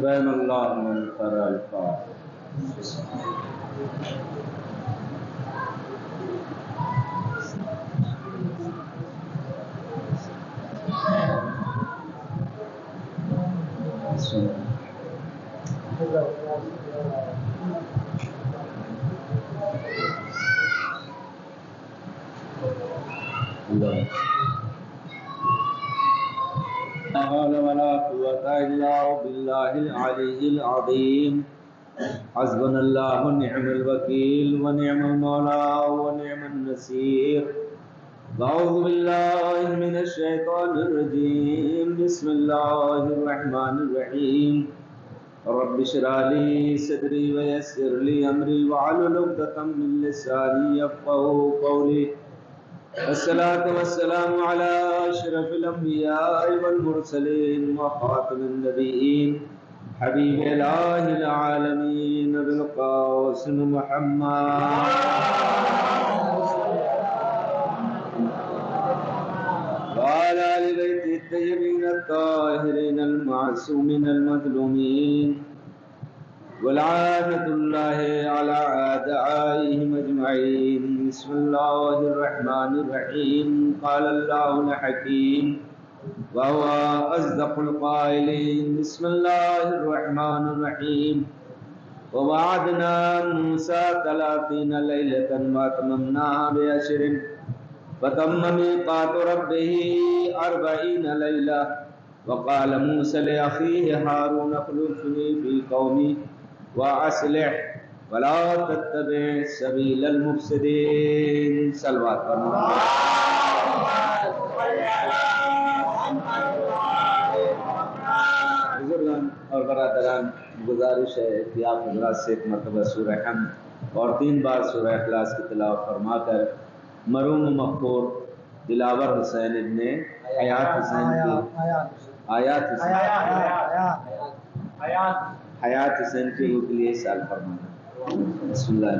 بین اللہ من قرأ الفاتحہ. لا حول ولا قوة إلا بالله العلي العظيم. حسبنا الله ونعم الوكيل ونعم المولى ونعم النصير. أعوذ بالله من الشيطان الرجيم. بسم الله الرحمن الرحيم. رب اشرح لي صدري ويسر لي أمري واحلل عقدة من لساني يفقهوا قولي. الصلاة والسلام على أشرف الأنبياء والمرسلين وخاتم النبيين حبيب إله العالمين أبي القاسم محمد وعلى آل بيته الطيبين الطاهرين المعصومين المظلومين ولعنة الله على أعدائهم أجمعين. بسم الله الرحمن الرحيم. قال الله الحكيم وهو أصدق القائلين. بسم الله الرحمن الرحيم. ووعدنا موسى 30 ليلة وأتممناها بعشر فتم ميقات ربه 40 ليلة. وقال موسى لأخيه هارون اخلفني في قومي وأصلح ولا تتبع سبيل المفسدين. صلوات بزرگان اور برادران، گزارش ہے کہ آپ حضرات سے ایک مرتبہ سورہ حمد اور 3 بار سورہ اخلاص کی تلاوت فرما کر مرحوم مغفور دلاور حسین ابن حیات حسین کی حیات حسین کی روح کے لیے سال فرمانا. بسم اللہ.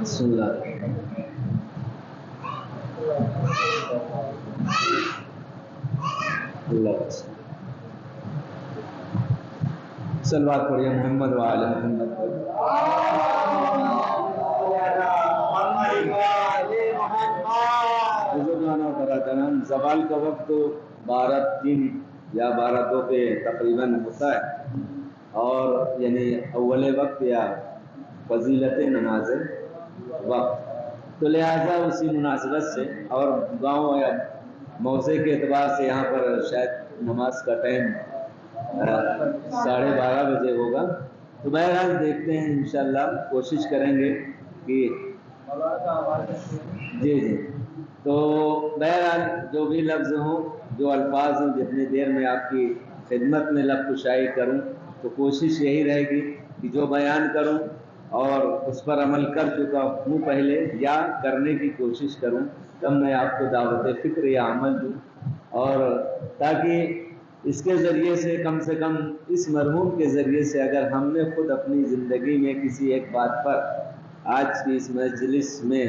بسم اللہ. اللہ صلوات پڑھیے محمد وعلی محمد. بزرگان اور برادران، زوال کا وقت 12:03 یا 12:02 پہ تقریباً ہوتا ہے، اور یعنی اول وقت یا فضیلت نماز وقت، تو لہٰذا اسی مناسبت سے اور گاؤں یا موضع کے اعتبار سے یہاں پر شاید نماز کا ٹائم 12:30 بجے ہوگا. تو بہرحال دیکھتے ہیں، انشاءاللہ کوشش کریں گے کہ جی تو بہرحال جو بھی لفظ ہوں، جو الفاظ ہوں، جتنی دیر میں آپ کی خدمت میں لب کشائی کروں تو کوشش یہی رہے گی کہ جو بیان کروں اور اس پر عمل کر چکا ہوں پہلے یا کرنے کی کوشش کروں، تب میں آپ کو دعوت فکر یا عمل دوں، اور تاکہ اس کے ذریعے سے کم اس مرحوم کے ذریعے سے اگر ہم نے خود اپنی زندگی میں کسی ایک بات پر آج کی اس مجلس میں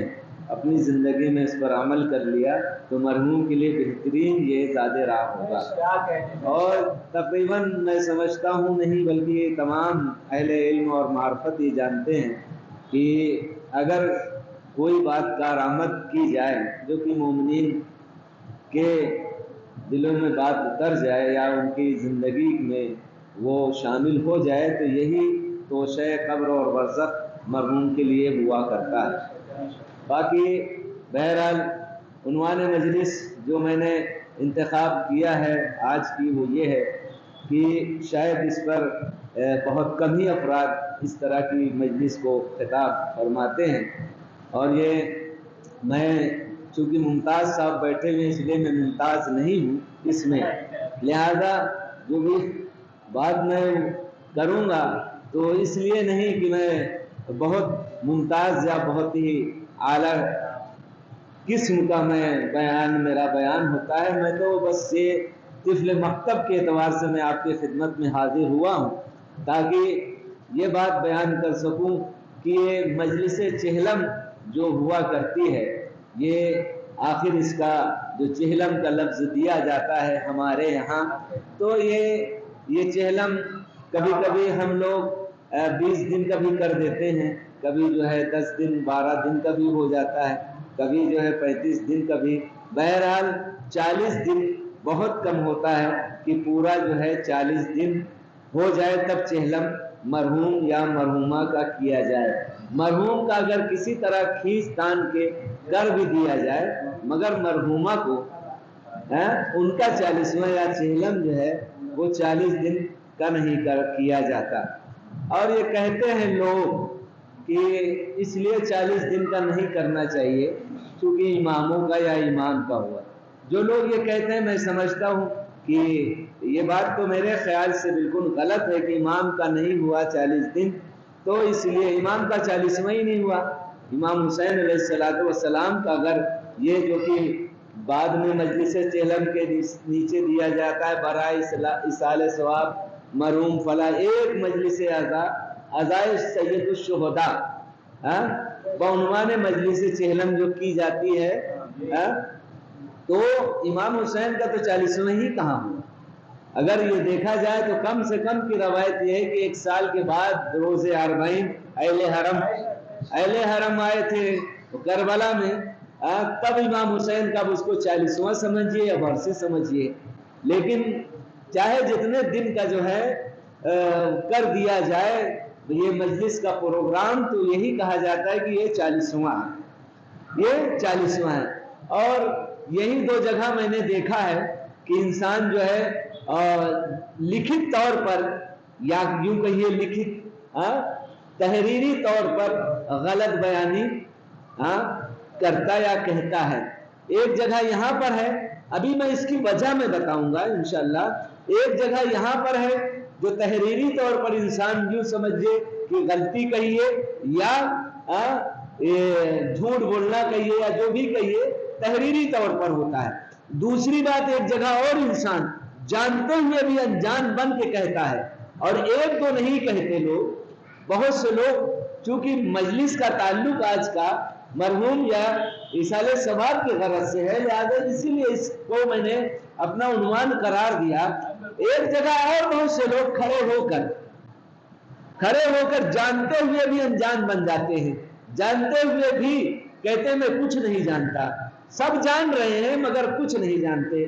اپنی زندگی میں اس پر عمل کر لیا تو مرحوم کے لیے بہترین یہ زیادہ راہ ہوگا. اور تقریباً میں سمجھتا ہوں نہیں بلکہ یہ تمام اہل علم اور معرفت یہ جانتے ہیں کہ اگر کوئی بات کارآمد کی جائے جو کہ مومنین کے دلوں میں بات اتر جائے یا ان کی زندگی میں وہ شامل ہو جائے تو یہی توشہ قبر اور برزخ مرحوم کے لیے ہوا کرتا ہے. باقی بہرحال عنوان مجلس جو میں نے انتخاب کیا ہے آج کی وہ یہ ہے کہ شاید اس پر بہت کم ہی افراد اس طرح کی مجلس کو خطاب فرماتے ہیں، اور یہ میں چونکہ ممتاز صاحب بیٹھے ہوئے اس لیے میں ممتاز نہیں ہوں اس میں، لہذا جو بھی بات میں کروں گا تو اس لیے نہیں کہ میں بہت ممتاز یا بہت ہی اعلیٰ قسم کا میرا بیان ہوتا ہے. میں تو بس یہ طفل مکتب کے اعتبار سے میں آپ کی خدمت میں حاضر ہوا ہوں، تاکہ یہ بات بیان کر سکوں کہ یہ مجلس چہلم جو ہوا کرتی ہے، یہ آخر اس کا جو چہلم کا لفظ دیا جاتا ہے ہمارے یہاں، تو یہ چہلم کبھی کبھی ہم لوگ 20 دن کا بھی کر دیتے ہیں، کبھی جو ہے 10 دن 12 دن کا بھی ہو جاتا ہے، کبھی جو ہے 35 دن کا بھی، بہرحال 40 دن بہت کم ہوتا ہے کہ پورا جو ہے 40 دن ہو جائے تب چہلم مرحوم یا مرحومہ کا کیا جائے۔ مرحوم کا اگر کسی طرح کھینچ تان کے کر بھی دیا جائے، مگر مرحومہ کو ان کا 40واں یا چہلم جو ہے وہ 40 دن کا نہیں کیا جاتا۔ اور یہ کہتے ہیں لوگ کہ اس لیے 40 دن کا نہیں کرنا چاہیے کیونکہ اماموں کا یا امام کا ہوا۔ جو لوگ یہ کہتے ہیں، میں سمجھتا ہوں کہ یہ بات تو میرے خیال سے بالکل غلط ہے کہ امام کا نہیں ہوا 40 دن، تو اس لیے امام کا 40واں ہی نہیں ہوا۔ امام حسین علیہ السلام کا اگر یہ جو کہ بعد میں مجلس چہلم کے نیچے دیا جاتا ہے برائے ایصال ثواب مرحوم فلاں، ایک مجلس عزائے سید الشہداء بعنوان مجلس چہلم جو کی جاتی ہے، تو امام حسین کا تو 40واں ہی کہاں ہوا؟ اگر یہ دیکھا جائے تو کم سے کم کی روایت یہ ہے کہ 1 سال کے بعد روز اربعین اہل حرم آئے تھے کربلا میں، تب امام حسین کا اس کو 40واں سمجھیے یا برسے سمجھیے، لیکن چاہے جتنے دن کا جو ہے کر دیا جائے یہ مجلس کا پروگرام، تو یہی کہا جاتا ہے کہ یہ 40واں ہے، یہ 40واں ہے۔ اور یہی 2 جگہ میں نے دیکھا ہے کہ انسان جو ہے لکھت طور پر یا یوں کہیے لکھت تحریری طور پر غلط بیانی کرتا یا کہتا ہے۔ ایک جگہ یہاں پر ہے، ابھی میں اس کی وجہ میں بتاؤں گا انشاءاللہ۔ ایک جگہ یہاں پر ہے جو تحریری طور پر انسان یوں سمجھے کہ غلطی کہیے یا جھوٹ بولنا کہیے یا جو بھی کہیے تحریری طور پر ہوتا ہے۔ دوسری بات، ایک جگہ اور انسان جانتے ہوئے بھی انجان بن کے کہتا ہے، اور 1-2 نہیں کہتے لوگ، بہت سے لوگ، چونکہ مجلس کا تعلق آج کا مرحوم یا ایصال ثواب کی غرض سے ہے، لہذا اسی لیے اس کو میں نے اپنا عنوان قرار دیا۔ ایک جگہ اور بہت سے لوگ کھڑے ہو کر جانتے ہوئے بھی انجان بن جاتے ہیں، جانتے ہوئے بھی کہتے ہیں میں کچھ نہیں جانتا، سب جان رہے ہیں مگر کچھ نہیں جانتے۔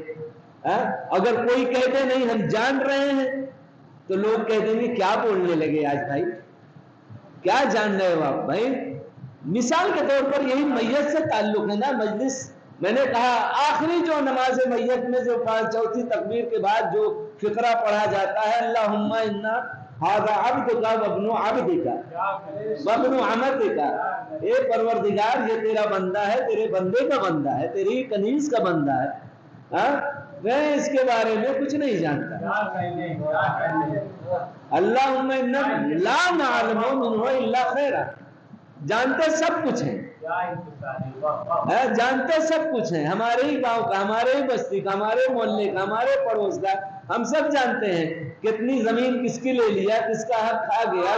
اگر کوئی کہتے نہیں ہم جان رہے ہیں تو لوگ کہتے ہیں کیا بولنے لگے آج بھائی، کیا جان رہے ہو آپ بھائی؟ مثال کے طور پر یہی میت سے تعلق ہے نا مجلس، میں نے کہا آخری جو نماز میت میں جو 4تھی تکبیر کے بعد جو فقرہ پڑھا جاتا ہے، اللہم انا ھذا عبدک وابن عبدک وابن امتک، اے پروردگار یہ تیرا بندہ ہے، تیرے بندے کا بندہ ہے، تیری کنیز کا بندہ ہے، میں اس کے بارے میں کچھ نہیں جانتا۔ اللہم انا لا نعلم منہ الا خیرا، جانتے سب کچھ ہیں، جانتے سب کچھ ہیں، ہمارے ہی گاؤں کا، ہمارے ہی بستی کا، ہمارے محلے کا، ہمارے پڑوس کا، ہم سب جانتے ہیں کتنی زمین کس کی لے لیا، کس کا حق کھا گیا،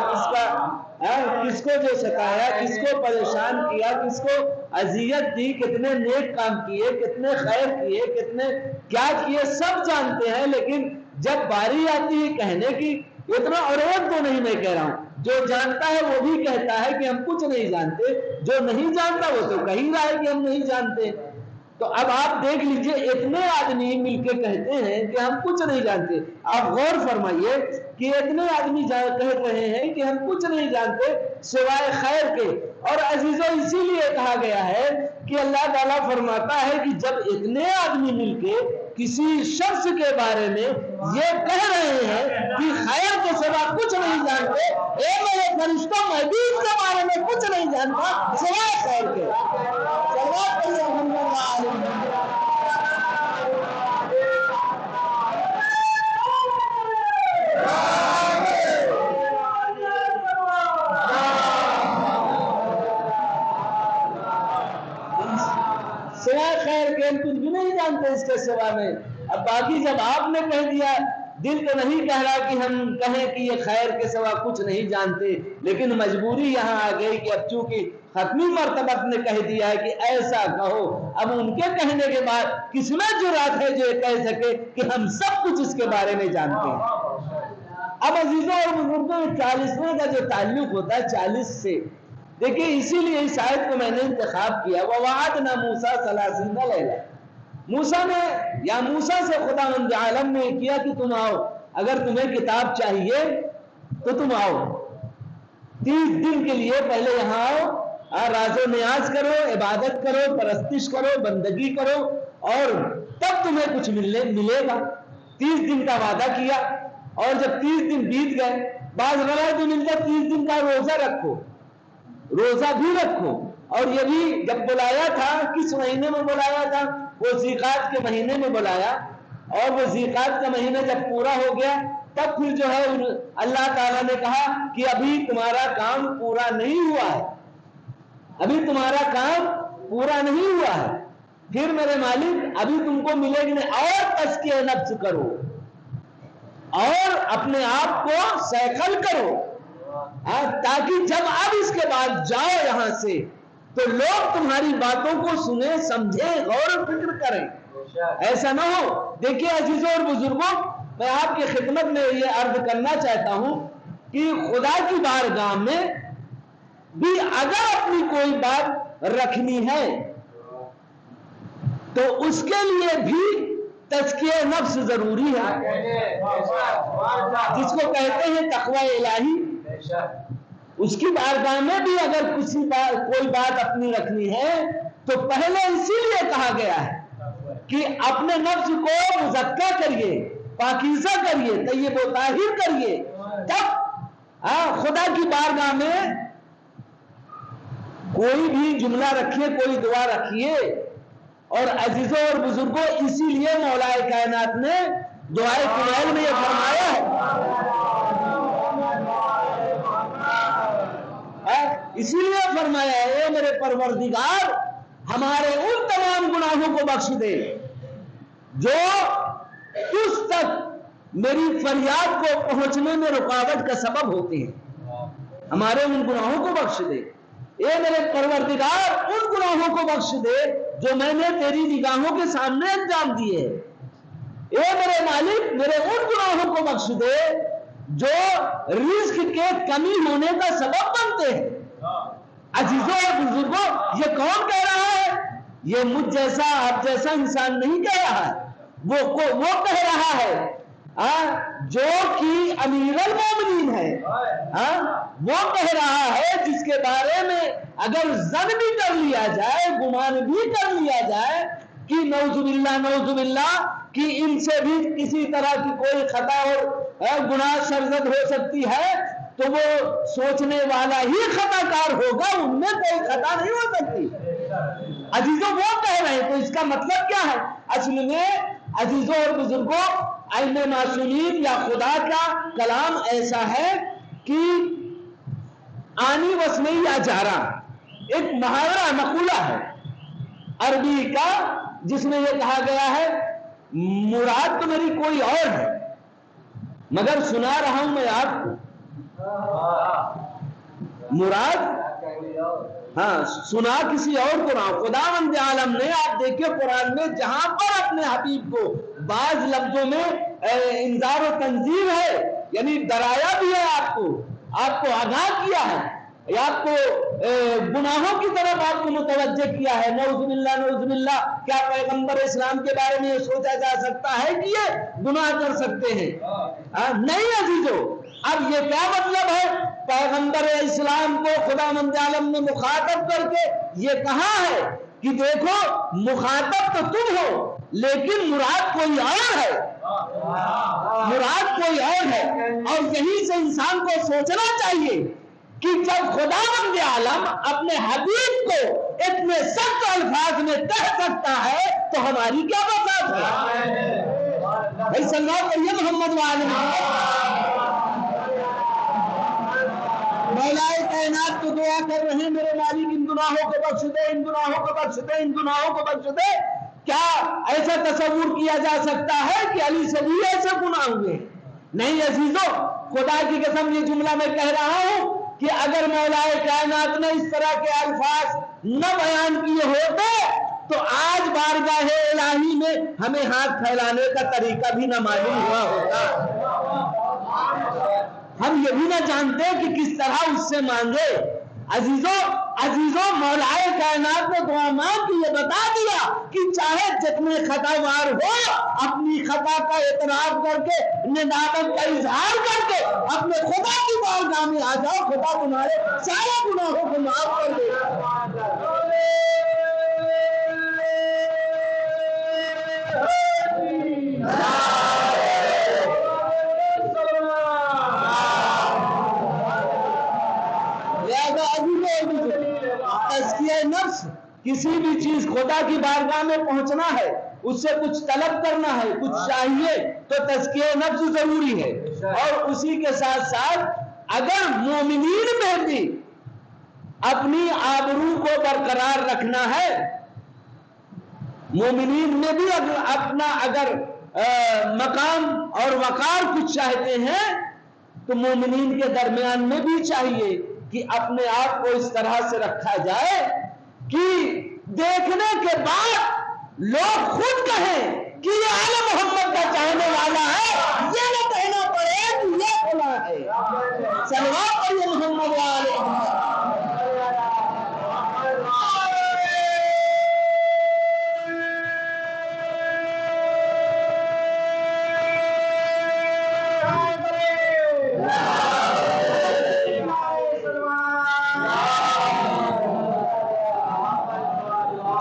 کس کو جو ستایا، کس کو پریشان کیا، کس کو اذیت دی، کتنے نیک کام کیے، کتنے خیر کیے، کتنے کیا کیے، سب جانتے ہیں۔ لیکن جب باری آتی ہے کہنے کی، اتنا اور 1-2 نہیں میں کہہ رہا ہوں، جو جانتا ہے وہ بھی کہتا ہے کہ ہم کچھ نہیں جانتے، جو نہیں جانتا وہ تو کہہ رہا ہے کہ ہم نہیں جانتے۔ تو اب آپ دیکھ لیجئے اتنے آدمی مل کے کہتے ہیں کہ ہم کچھ نہیں جانتے، آپ غور فرمائیے کہ اتنے آدمی کہہ رہے ہیں کہ ہم کچھ نہیں جانتے سوائے خیر کے۔ اور عزیزو اسی لیے کہا گیا ہے کہ اللہ تعالیٰ فرماتا ہے کہ جب اتنے آدمی مل کے کسی شخص کے بارے میں یہ کہہ رہے ہیں کہ خیر کے سوا کچھ نہیں جانتے، اے میرے فرشتوں میں بھی اس کے بارے میں کچھ نہیں جانتا سوائے خیر کے۔ سوائے خیر کے ہم کچھ بھی نہیں جانتے اس کے سوا میں۔ اب باقی جب آپ نے کہہ دیا، دل تو نہیں کہہ رہا کہ ہم کہیں کہ یہ خیر کے سوا کچھ نہیں جانتے، لیکن مجبوری یہاں آ گئی کہ اب چونکہ ختمی مرتبہ نے کہہ دیا ہے کہ ایسا کہو، اب ان کے کہنے کے بعد کس میں جرات ہے جو یہ کہہ سکے کہ ہم سب کچھ اس کے بارے میں جانتے ہیں۔ اب عزیزوں اور بزرگوں، 40ویں کا جو تعلق ہوتا ہے 40 سے، دیکھیے اسی لیے اس آیت کو میں نے انتخاب کیا، وَوَعَدْنَا مُوسَىٰ 30 لَيْلَةً۔ موسیٰ نے یا موسیٰ سے خداوند عالم نے کیا کہ تم آؤ، اگر تمہیں کتاب چاہیے تو تم آؤ، 30 دن کے لیے پہلے یہاں آؤ، راز و نیاز کرو، عبادت کرو، پرستش کرو، بندگی کرو، اور تب تمہیں کچھ ملے گا۔ 30 دن کا وعدہ کیا، اور جب 30 دن بیت گئے، بعض روایت میں ملتا 30 دن کا روزہ رکھو، روزہ بھی رکھو، اور یہ بھی جب بلایا تھا کس مہینے میں بلایا تھا؟ وہ ذیقعد کے مہینے میں بلایا، اور وہ ذیقعد کا مہینہ جب پورا ہو گیا تب پھر جو ہے اللہ تعالیٰ نے کہا کہ ابھی تمہارا کام پورا نہیں ہوا ہے، ابھی تمہارا کام پورا نہیں ہوا ہے، پھر میرے مالک ابھی تم کو ملے گی نہیں، اور تزکیہ نفس کرو، اور اپنے آپ کو سیکل کرو، تاکہ جب اب اس کے بعد جاؤ یہاں سے تو لوگ تمہاری باتوں کو سنیں، سمجھیں، غور و فکر کریں، ایسا نہ ہو۔ دیکھیے عزیزوں اور بزرگوں، میں آپ کی خدمت میں یہ عرض کرنا چاہتا ہوں کہ خدا کی بارگاہ میں بھی اگر اپنی کوئی بات رکھنی ہے تو اس کے لیے بھی تزکیہ نفس ضروری ہے، جس کو کہتے ہیں تقوی الہی۔ اس کی بارگاہ میں بھی اگر کوئی بات اپنی رکھنی ہے تو پہلے اسی لیے کہا گیا ہے کہ اپنے نفس کو مزکہ کریے، پاکیزہ کریے، طیب و طاہر کریے، تب خدا کی بارگاہ میں کوئی بھی جملہ رکھیے، کوئی دعا رکھیے۔ اور عزیزوں اور بزرگوں، اسی لیے مولا کائنات نے دعائے کمیل میں یہ فرمایا ہے، اسی لیے فرمایا ہے اے میرے پروردگار ہمارے ان تمام گناہوں کو بخش دے جو اس تک میری فریاد کو پہنچنے میں رکاوٹ کا سبب ہوتے ہیں، ہمارے ان گناہوں کو بخش دے۔ اے میرے پروردگار ان گناہوں کو بخش دے جو میں نے تیری نگاہوں کے سامنے انجام دیے، اے میرے مالک میرے ان گناہوں کو بخش دے جو رزق کے کمی ہونے کا سبب بنتے ہیں۔ عزیزوں اور بزرگوں، یہ کون کہہ رہا ہے؟ یہ مجھ جیسا آپ جیسا انسان نہیں کہہ رہا ہے، وہ کہہ رہا ہے جو کہ امیر المومنین ہے، وہ کہہ رہا ہے جس کے بارے میں اگر ظن بھی کر لیا جائے، گمان بھی کر لیا جائے کہ نعوذ باللہ کہ ان سے بھی کسی طرح کی کوئی خطا اور گناہ سرزد ہو سکتی ہے، تو وہ سوچنے والا ہی خطا کار ہوگا، ان میں کوئی خطا نہیں ہو سکتی۔ عزیزوں وہ کہہ رہے ہیں، تو اس کا مطلب کیا ہے؟ اصل میں عزیزوں اور بزرگوں، ائمہ معصومین یا خدا کا کلام ایسا ہے کہ آنی وسمئی یا جارا ایک محاورہ مقولہ ہے عربی کا، جس میں یہ کہا گیا ہے مراد تو میری کوئی اور ہے مگر سنا رہا ہوں میں آپ کو، مراد سنا کسی اور کو رہا ہوں۔ خداوند عالم نے، آپ دیکھیں قرآن میں جہاں پر اپنے حبیب کو بعض لفظوں میں انذار و تنذیر ہے، یعنی ڈرایا بھی ہے، آپ کو آگاہ کیا ہے، آپ کو گناہوں کی طرف آپ کو متوجہ کیا ہے۔ نعوذ باللہ، کیا پیغمبر اسلام کے بارے میں یہ سوچا جا سکتا ہے کہ یہ گناہ کر سکتے ہیں؟ نہیں عزیزو، اب یہ کیا مطلب ہے؟ پیغمبر اسلام کو خداوند عالم نے مخاطب کر کے یہ کہا ہے کہ دیکھو مخاطب تو تم ہو لیکن مراد کوئی اور ہے، مراد کوئی اور ہے۔ اور یہیں سے انسان کو سوچنا چاہیے کہ جب خداوند عالم اپنے حبیب کو اتنے سخت الفاظ میں کہہ سکتا ہے تو ہماری کیا بات ہے؟ بھائی صلی اللہ علیہ محمد مولا کائنات کو دعا کر رہے ہیں، میرے مالک ان گناہوں کو بخش دے، ان گناہوں کو بخش دے، ان گناہوں کو بخش دے۔ کیا کیا ایسا تصور کیا جا سکتا ہے کہ علی سے بھی ایسے گناہ ہوئے؟ نہیں عزیزو، خدا کی قسم یہ جملہ میں کہہ رہا ہوں کہ اگر مولا کائنات نے اس طرح کے الفاظ نہ بیان کیے ہوتے تو آج بارگاہ الہی میں ہمیں ہاتھ پھیلانے کا طریقہ بھی نہ معلوم ہوا ہوتا، ہم یہ بھی نہ جانتے کہ کس طرح اس سے مانگے۔ عزیزو مولا کائنات نے دعا مانگ کے یہ بتا دیا کہ چاہے جتنے خطا وار ہو، اپنی خطا کا اعتراف کر کے، ندامت کا اظہار کر کے اپنے خدا کی بارگاہ میں آ جاؤ، خدا تمہارے سارے گناہوں کو معاف کر دے گا۔ تزکیہ نفس، کسی بھی چیز خدا کی بارگاہ میں پہنچنا ہے، اس سے کچھ طلب کرنا ہے، کچھ چاہیے تو تزکیہ نفس ضروری ہے۔ اور اسی کے ساتھ ساتھ اگر مومنین میں بھی اپنی آبرو کو برقرار رکھنا ہے، مومنین میں بھی اپنا اگر مقام اور وقار کچھ چاہتے ہیں تو مومنین کے درمیان میں بھی چاہیے کہ اپنے آپ کو اس طرح سے رکھا جائے کہ دیکھنے کے بعد لوگ خود کہیں کہ یہ آل محمد کا چاہنے والا ہے، یہ نہ کہنا پڑے کہ یہ فلاں ہے۔ صلوات پڑھیے محمد و آل محمد۔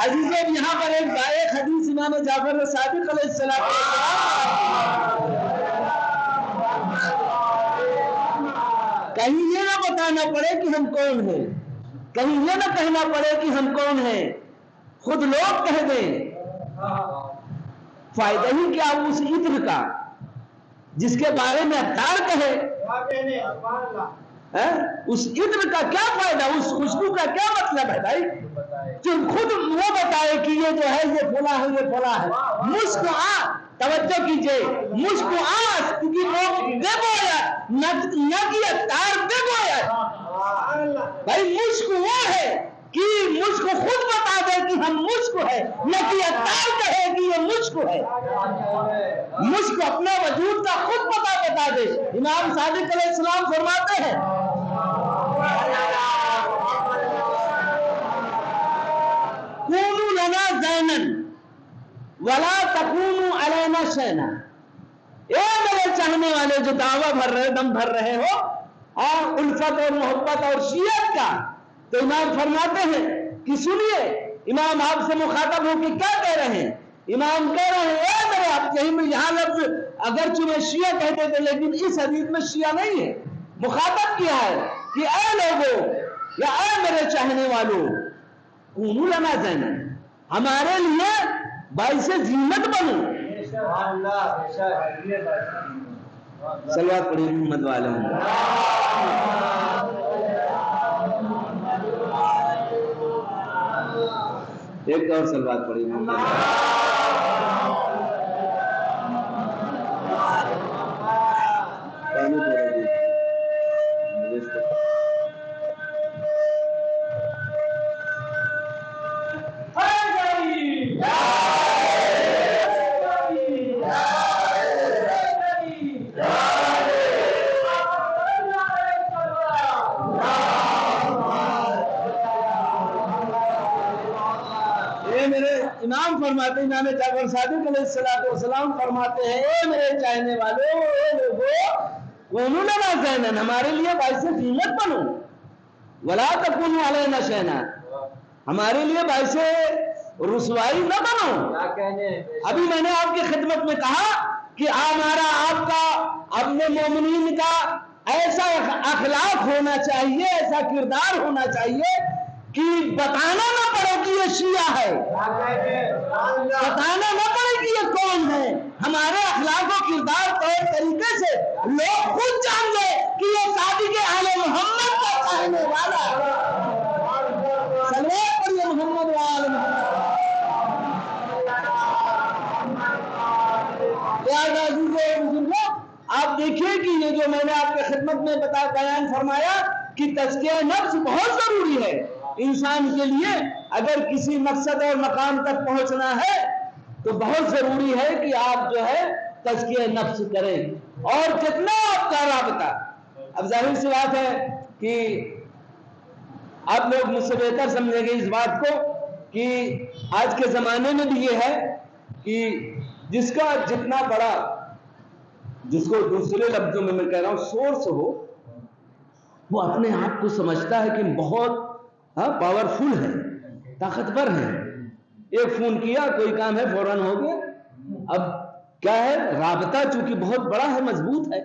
عزیزوں، یہاں پر ایک حدیث امام جعفر صادق علیہ السلام کہیں یہ نہ بتانا پڑے کہ ہم کون ہیں، کہیں یہ نہ کہنا پڑے کہ ہم کون ہیں، خود لوگ کہہ دیں، فائدہ ہی کیا اس عطر کا جس کے بارے میں عطار کہے، اس عطر کا کیا فائدہ، اس خوشبو کا کیا مطلب ہے بھائی؟ خود وہ بتائے کہ یہ جو ہے یہ فلاں ہے، یہ فلاں ہے۔ مشک توجہ کیجئے، مشک کیونکہ لوگ بے گویا نہ کہ عطار بے گویا بھائی، مشک وہ ہے کہ مشک خود بتا دے کہ ہم مشک ہے، نہ کہ عطار کہے کہ یہ مشک ہے۔ مشک اپنے وجود کا خود بتا دے۔ امام صادق علیہ السلام فرماتے ہیں کونوا لنا زینا ولا تکونوا علینا شینا، اے میرے چاہنے والے جو دعویٰ بھر رہے، دم بھر رہے ہو اور الفت اور محبت اور شیعت کا، تو امام فرماتے ہیں کہ سنیے، امام آپ سے مخاطب ہو کہ کیا کہہ رہے ہیں؟ امام کہہ رہے ہیں اے میرے، آپ یہاں لفظ اگرچہ میں شیعہ کہتے تھے لیکن اس حدیث میں شیعہ نہیں ہے، مخاطب کیا ہے کہ اے لوگوں یا اے میرے چاہنے والوں، کونوا لنا زینا، ہمارے لیے باعث زینت بنو۔ صلوات پڑھیے محمد و آل محمد۔ ایک اور صلوات پڑھیے محمد۔ امام فرماتے ہیں، امام جعفر صادق علیہ السلام فرماتے ہیں اے میرے چاہنے والوں، اے لوگوں، کونوا لنا زینا، ہمارے لیے باعث زینت بنو، ولا تکونوا علینا شینا، ہمارے لیے باعث رسوائی نہ بنو۔ ابھی میں نے آپ کی خدمت میں کہا کہ ہمارا آپ کا اپنے مومنین کا ایسا اخلاق ہونا چاہیے، ایسا کردار ہونا چاہیے کہ بتانا نہ پڑے کہ یہ شیعہ ہے، بتانا نہ پڑے کہ یہ کون ہے، ہمارے اخلاق و کردار طور طریقے سے لوگ خود جان لے کہ یہ صادق آل محمد کا چاہنے والا ہے۔ صلوات پڑھیے محمد و آل محمد۔ خدمت میں بیان فرمایا کہ تزکیہ نفس بہت ضروری ہے انسان کے لیے. اگر کسی مقصد اور مقام تک پہنچنا ہے تو بہت ضروری ہے کہ آپ جو ہے تزکیہ نفس کریں. اور جتنا آپ کا رابطہ، اب ظاہر سی بات ہے کہ آپ لوگ مجھ سے بہتر سمجھیں گے اس بات کو کہ آج کے زمانے میں بھی یہ ہے کہ جس کا جتنا بڑا، جس کو دوسرے لفظوں میں کہہ رہا ہوں سورس ہو، وہ اپنے آپ کو سمجھتا ہے کہ بہت پاورفل ہے، طاقتور ہے. ایک فون کیا، کوئی کام ہے، فوراً ہو گیا. اب کیا ہے، رابطہ چونکہ بہت بڑا ہے، مضبوط ہے،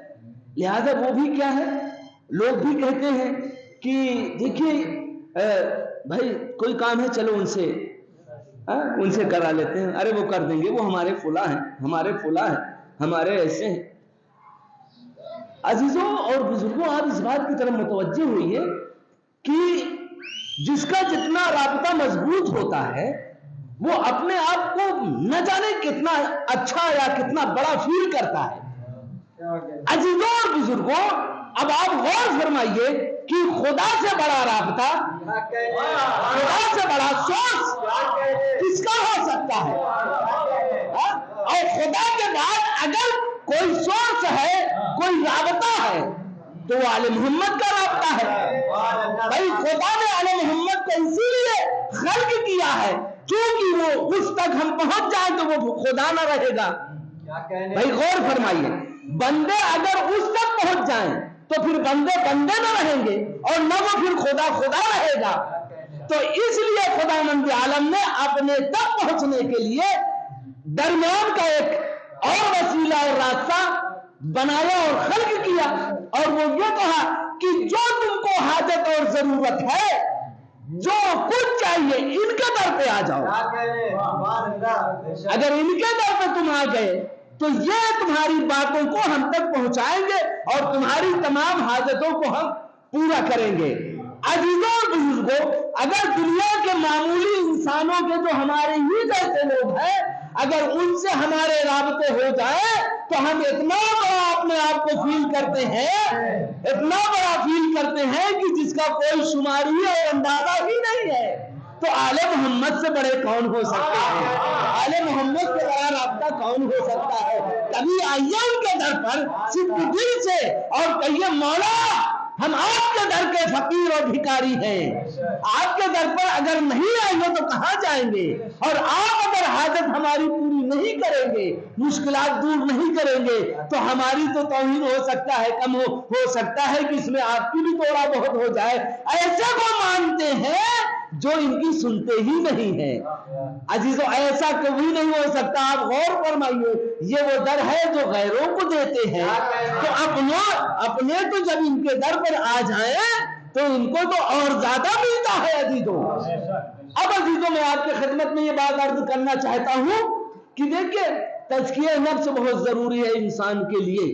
لہذا وہ بھی کیا ہے، لوگ بھی کہتے ہیں کہ دیکھیے بھائی کوئی کام ہے، چلو ان سے کرا لیتے ہیں، ارے وہ کر دیں گے، وہ ہمارے فلاں ہیں، ہمارے فلاں ہیں، ہمارے ایسے ہیں. عزیزوں اور بزرگوں، آپ اس بات کی طرف متوجہ ہوئیے کہ جس کا جتنا رابطہ مضبوط ہوتا ہے وہ اپنے آپ کو نہ جانے کتنا اچھا یا کتنا بڑا فیل کرتا ہے. عزیزوں اور بزرگوں، اب آپ غور فرمائیے کہ خدا سے بڑا رابطہ، خدا سے بڑا سورس کس کا ہو سکتا ہے؟ اور خدا کے بعد اگر کوئی سورس ہے، کوئی رابطہ ہے تو وہ آل محمد کا رابطہ ہے. بھائی خدا نے آل محمد کو اسی لیے خلق کیا ہے کیونکہ وہ اس تک ہم پہنچ جائیں تو وہ خدا نہ رہے گا. بھائی غور فرمائیے، بندے اگر اس تک پہنچ جائیں تو پھر بندے نہ رہیں گے اور نہ وہ پھر خدا رہے گا. تو اس لیے خدا مند عالم نے اپنے تک پہنچنے کے لیے درمیان کا ایک اور وسیلہ اور راستہ بنایا اور خلق کیا، اور وہ یہ کہا کہ جو تم کو حاجت اور ضرورت ہے، جو کچھ چاہیے، ان کے در پہ آ جاؤ. اگر ان کے در پہ تم آ گئے تو یہ تمہاری باتوں کو ہم تک پہنچائیں گے اور تمہاری تمام حاجتوں کو ہم پورا کریں گے. عزیزوں اور بزرگوں، اگر دنیا کے معمولی انسانوں کے جو ہمارے ہی جیسے لوگ ہیں، اگر ان سے ہمارے رابطے ہو جائے تو ہم اتنا بڑا اپنے آپ کو فیل کرتے ہیں، اتنا بڑا فیل کرتے ہیں کہ جس کا کوئی شماری اور اندازہ ہی نہیں ہے. تو آل محمد سے بڑے کون ہو سکتے ہیں؟ آل محمد سے بڑا رابطہ کون ہو سکتا ہے؟ کبھی آئیے ان کے در پر صرف دل سے اور کہیے مولا ہم آپ کے در کے فقیر اور بھکاری ہیں. آپ کے در پر اگر نہیں آئیں گے تو کہاں جائیں گے؟ اور آپ اگر حاجت ہماری پوری نہیں کریں گے، مشکلات دور نہیں کریں گے تو ہماری تو توہین ہو سکتا ہے، کم ہو سکتا ہے کہ اس میں آپ کی بھی تھوڑا بہت ہو جائے. ایسے کو مانتے ہیں جو ان کی سنتے ہی نہیں ہیں. عزیزوں ایسا کبھی نہیں ہو سکتا. آپ غور فرمائیے، یہ وہ در ہے جو غیروں کو دیتے ہیں، تو اپنے تو جب ان کے در پر آ جائیں تو ان کو تو اور زیادہ ملتا ہے. عزیزوں اب عزیزوں میں آپ کی خدمت میں یہ بات عرض کرنا چاہتا ہوں کہ دیکھیں تزکیہ نفس بہت ضروری ہے انسان کے لیے.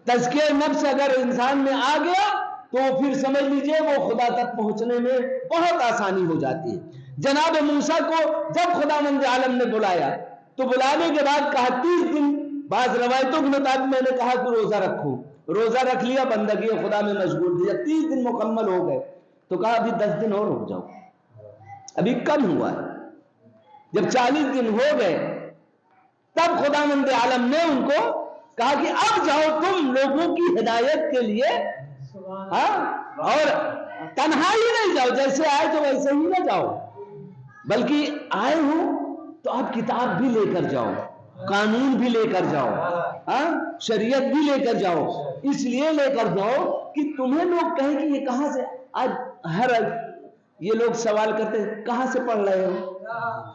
تزکیہ نفس اگر انسان میں آ گیا تو پھر سمجھ لیجئے وہ خدا تک پہنچنے میں بہت آسانی ہو جاتی ہے. جناب موسیٰ کو جب خداوند عالم نے بلایا تو بلانے کے بعد کہا 30 دن، بعض روایتوں کے مطابق میں نے کہا کہ روزہ رکھو. روزہ رکھ لیا، بندگی خدا میں مشغول تھی. جب 30 دن مکمل ہو گئے تو کہا ابھی 10 دن اور رک جاؤ، ابھی کم ہوا ہے. جب 40 دن ہو گئے تب خداوند عالم نے ان کو کہا کہ اب جاؤ تم لوگوں کی ہدایت کے لیے، اور تنہائی نہیں جاؤ، جیسے آئے تو ویسے ہی نہ جاؤ، بلکہ آئے ہو تو آپ کتاب بھی لے کر جاؤ، قانون بھی لے کر جاؤ، شریعت بھی لے کر جاؤ. اس لیے لے کر جاؤ کہ تمہیں لوگ کہیں کہ یہ کہاں سے، آج یہ لوگ سوال کرتے ہیں کہاں سے پڑھ رہے ہو؟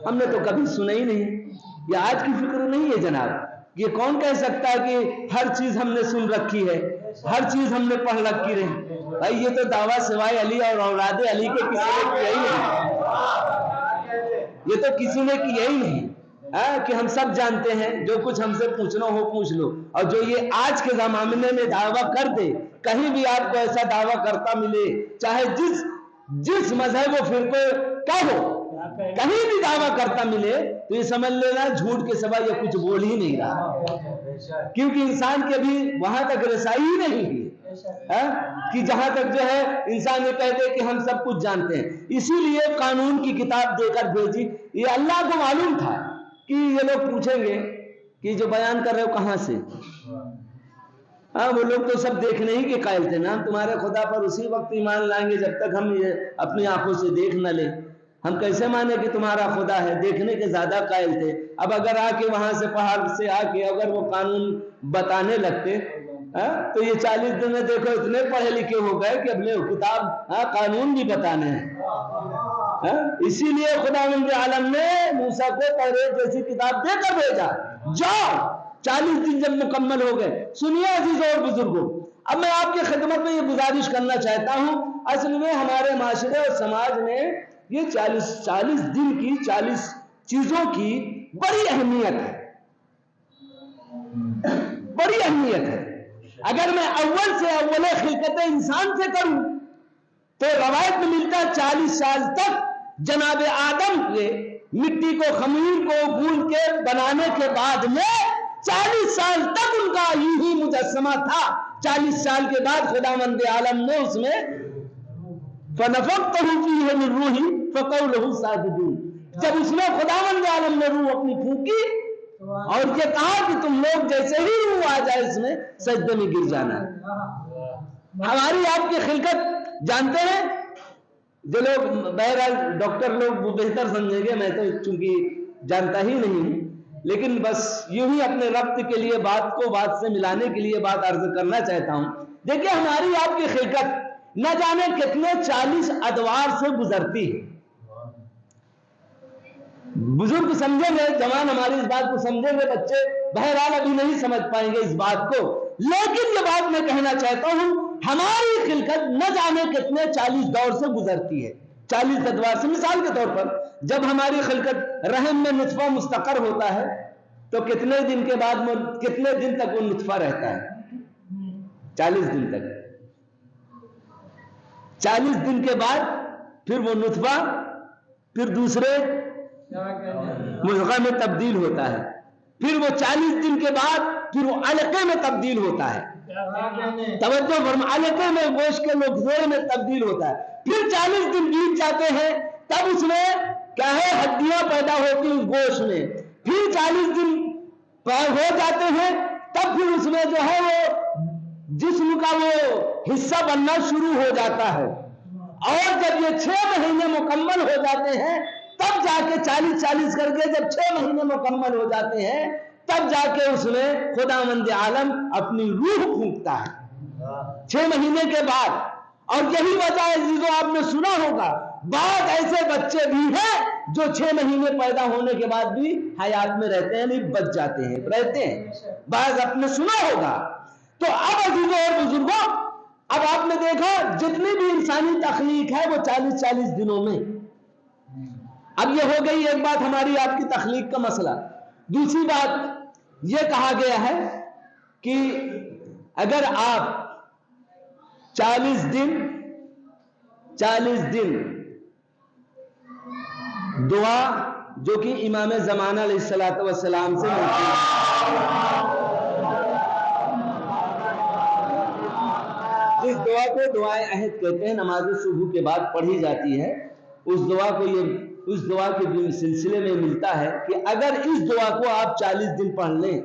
ہم نے تو کبھی سنا ہی نہیں. یہ آج کی فکر نہیں ہے جناب. یہ کون کہہ سکتا ہے کہ ہر چیز ہم نے سن رکھی ہے، ہر چیز ہم نے پڑھ رکھی رہی؟ بھائی یہ تو دعویٰ سوائے علی اور اولاد علی کے کسی نے کیا ہی نہیں. یہ تو کسی نے کیا ہی نہیں کہ ہم سب جانتے ہیں، جو کچھ ہم سے پوچھنا ہو پوچھ لو. اور جو یہ آج کے زمانے میں دعویٰ کر دے، کہیں بھی آپ کو ایسا دعویٰ کرتا ملے، چاہے جس مذہب و فرقے کا ہو، کہیں بھی دعویٰ کرتا ملے تو یہ سمجھ لینا جھوٹ کے سوا یہ کچھ بول ہی نہیں رہا. کیونکہ انسان کے بھی وہاں تک رسائی ہی نہیں ہے کہ جہاں تک جو ہے انسان یہ کہتے کہ ہم سب کچھ جانتے ہیں. اسی لیے قانون کی کتاب دے کر بھیجی. یہ اللہ کو معلوم تھا کہ یہ لوگ پوچھیں گے کہ جو بیان کر رہے ہو کہاں سے. وہ لوگ تو سب دیکھنے ہی کے قائل تھے نا. تمہارے خدا پر اسی وقت ایمان لائیں گے جب تک ہم یہ اپنی آنکھوں سے دیکھ نہ لیں. ہم کیسے مانے کہ تمہارا خدا ہے؟ دیکھنے کے زیادہ قائل تھے. اب اگر آ کے وہاں سے پہاڑ سے آ کے اگر وہ قانون بتانے لگتے تو یہ 40 دن میں دیکھو اتنے پڑھے لکھے ہو گئے کہ اپنے کتاب قانون بھی بتانے ہیں. اسی لیے خداوند عالم نے موسیٰ کو توریت جیسی کتاب دے کر بھیجا. جاؤ 40 دن جب مکمل ہو گئے. سنیے عزیزوں اور بزرگوں، اب میں آپ کی خدمت میں یہ گزارش کرنا چاہتا ہوں. اصل میں ہمارے معاشرے اور سماج میں یہ 40 دن کی 40 چیزوں کی بڑی اہمیت ہے، بڑی اہمیت ہے. اگر میں اول سے اول خلقت انسان سے کروں تو روایت میں ملتا 40 سال تک جناب آدم کے مٹی کو خمیر کو گون کے بنانے کے بعد میں 40 سال تک ان کا یہی مجسمہ تھا. 40 سال کے بعد خداوند عالم نے اس میں فَنَفَخْتُ فِيهِ مِن رُوحِي فَقَعُوا لَهُ سَاجِدِينَ، جب اس میں خداوند عالم نے روح اپنی پھونکی اور یہ کہا کہ تم لوگ جیسے ہی روح آ جائے اس میں سجدے میں گر جانا. ہماری آپ کی خلقت جانتے ہیں جو لوگ بہرحال ڈاکٹر لوگ وہ بہتر سمجھیں گے، میں تو چونکہ جانتا ہی نہیں ہوں، لیکن بس یوں ہی اپنے ربط کے لیے بات کو بات سے ملانے کے لیے بات عرض کرنا چاہتا ہوں. دیکھیں ہماری آپ کی خلقت نہ جانے کتنے 40 ادوار سے گزرتی ہے. بزرگ سمجھیں گے، جوان ہماری اس بات کو سمجھیں گے، بچے بہرحال ابھی نہیں سمجھ پائیں گے اس بات کو. لیکن یہ بات میں کہنا چاہتا ہوں، ہماری خلقت نہ جانے کتنے 40 دور سے گزرتی ہے، 40 ادوار سے. مثال کے طور پر جب ہماری خلقت رحم میں نطفہ مستقر ہوتا ہے تو کتنے دن کے بعد کتنے دن تک وہ نطفہ رہتا ہے؟ 40 دن تک. 40 دن کے بعد پھر وہ نطفہ پھر دوسرے مضغہ میں تبدیل ہوتا ہے. پھر وہ 40 دن کے بعد پھر وہ علقے میں تبدیل ہوتا ہے. توجہ فرما، علقے میں گوشت کے لوگزے میں تبدیل ہوتا ہے. پھر 40 دن بیت جاتے ہیں تب اس میں کیا ہے ہڈیاں پیدا ہوتی اس گوشت میں. پھر 40 دن ہو جاتے ہیں تب پھر اس میں جو ہے وہ جسم کا وہ حصہ بننا شروع ہو جاتا ہے. اور جب یہ 6 مہینے مکمل ہو جاتے ہیں تب جا کے 40 کر کے جب 6 مہینے مکمل ہو جاتے ہیں تب جا کے اس میں خداوند عالم اپنی روح پھونکتا ہے 6 مہینے کے بعد. اور یہی وجہ ہے عزیزو، آپ نے سنا ہوگا بعض ایسے بچے بھی ہیں جو 6 مہینے پیدا ہونے کے بعد بھی حیات میں رہتے ہیں، نہیں بچ جاتے ہیں، رہتے ہیں. بعض آپ نے سنا ہوگا. تو اب عزیزو اور بزرگوں، اب آپ نے دیکھا جتنی بھی انسانی تخلیق ہے وہ 40 دنوں میں. اب یہ ہو گئی ایک بات ہماری آپ کی تخلیق کا مسئلہ. دوسری بات یہ کہا گیا ہے کہ اگر آپ 40 دن دعا جو کہ امام زمانہ علیہ السلام سے ملتی ہے، جس دعا کو دعائے عہد کہتے ہیں، نماز صبح کے بعد پڑھی جاتی ہے، اس دعا کے سلسلے میں ملتا ہے کہ اگر اس دعا کو آپ 40 دن پڑھ لیں،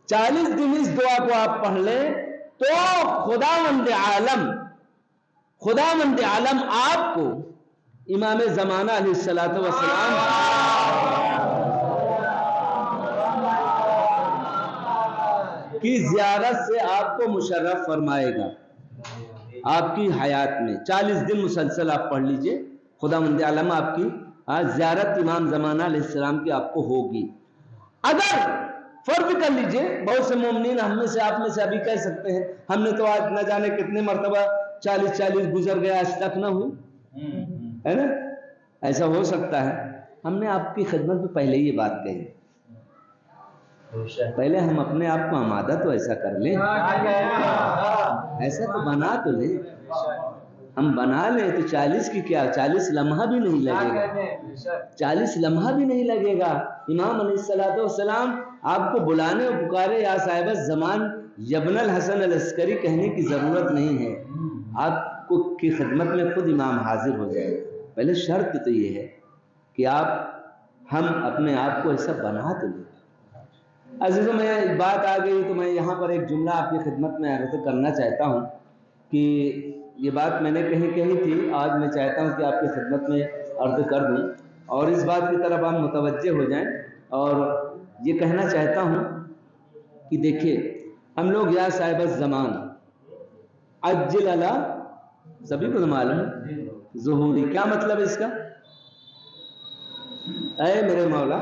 40 دن اس دعا کو آپ پڑھ لیں تو خداوند عالم آپ کو امام زمانہ علیہ السلام کی زیارت سے آپ کو مشرف فرمائے گا آپ کی حیات میں. 40 دن مسلسل آپ پڑھ لیجئے، خداوند عالم آپ کی زیارت امام زمانہ علیہ السلام کی آپ کو ہوگی. اگر فرض کر لیجئے بہت سے مومنین ہم میں سے آپ میں سے ابھی کہہ سکتے ہیں ہم نے تو آج نہ جانے کتنے مرتبہ 40 گزر گیا آج تک نہ ہوئی ہے نا. ایسا ہو سکتا ہے. ہم نے آپ کی خدمت میں پہلے یہ بات کہی، پہلے ہم اپنے آپ کو آمادہ تو ایسا کر لیں، ایسا تو بنا تو لیں. ہم بنا لیں تو 40 کی کیا 40 لمحہ بھی نہیں لگے گا، 40 لمحہ بھی نہیں لگے گا. امام علیہ السلام آپ کو بلانے اور پکارے یا صاحب الزمان یبن الحسن العسکری کہنے کی ضرورت نہیں ہے، آپ کو کی خدمت میں خود امام حاضر ہو جائے۔ پہلے شرط تو یہ ہے کہ ہم اپنے آپ کو ایسا بنا تو لیں۔ عزیزوں، میں بات آ گئی تو میں یہاں پر ایک جملہ آپ کی خدمت میں عرض کرنا چاہتا ہوں کہ یہ بات میں نے کہیں تھی، آج میں چاہتا ہوں کہ آپ کی خدمت میں عرض کر دوں اور اس بات کی طرف آپ متوجہ ہو جائیں۔ اور یہ کہنا چاہتا ہوں کہ دیکھیے، ہم لوگ یا صاحب الزمان عجل علی، سبھی کو معلوم ہے ظہوری، کیا مطلب ہے اس کا؟ اے میرے مولا،